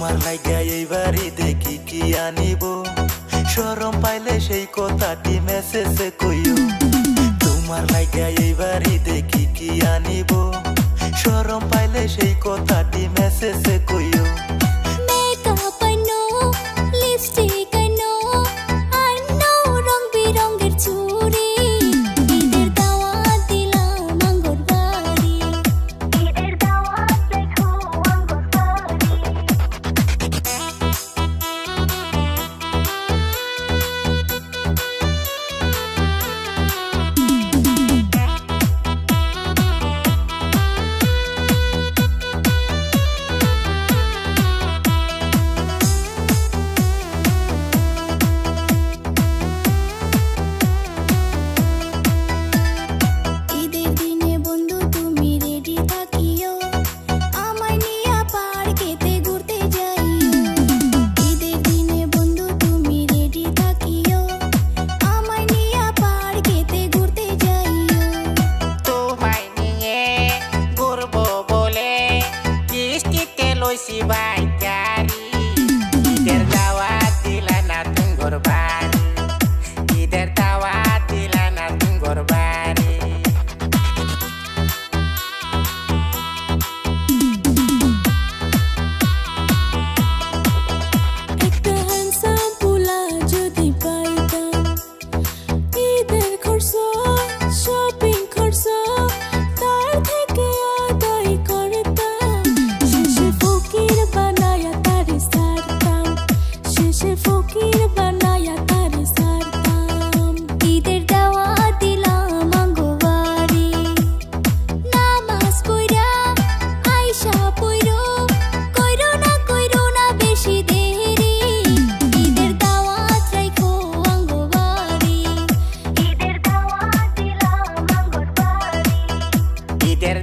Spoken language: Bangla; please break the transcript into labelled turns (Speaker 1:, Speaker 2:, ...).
Speaker 1: তোমার লাগা এইবার ঈদে কি আনিব শরম পাইলে সেই কথাটি মেসেজে কইও তোমার লাগা এইবার ঈদে কি আনিব শরম পাইলে সেই কথাটি মেসেজে কইও
Speaker 2: মেকআপ আনো লিপস্টিক আনো আনো রং বিরঙের চুড়ি ঈদের দাওয়াত দিলাম আঙ্গুর বাড়ি ঈদের দাওয়াত রেখো আঙ্গুর বাড়ি
Speaker 3: Si baikari Ider dawat dilana tunggor bari Ider dawat dilana tunggor bari
Speaker 2: একটা হ্যান্ডসাম পোলা যদি পাইতাম ঈদের খরচ শপিং খরচ তার থেকে আদায় করতাম শেষে ফকির বানায়া তারে সারতাম শেষে ফকির বানায়া তারে সারতাম ঈদের দাওয়াত দিলাম আঙ্গো বাড়ি নামাজ পইরা আইসা পইরো কইরো না বেশি দেরি ঈদের দাওয়াত রাইখো আঙ্গো বাড়ি ঈদের দাওয়াত দিলাম আঙ্গো বাড়ি
Speaker 3: Ider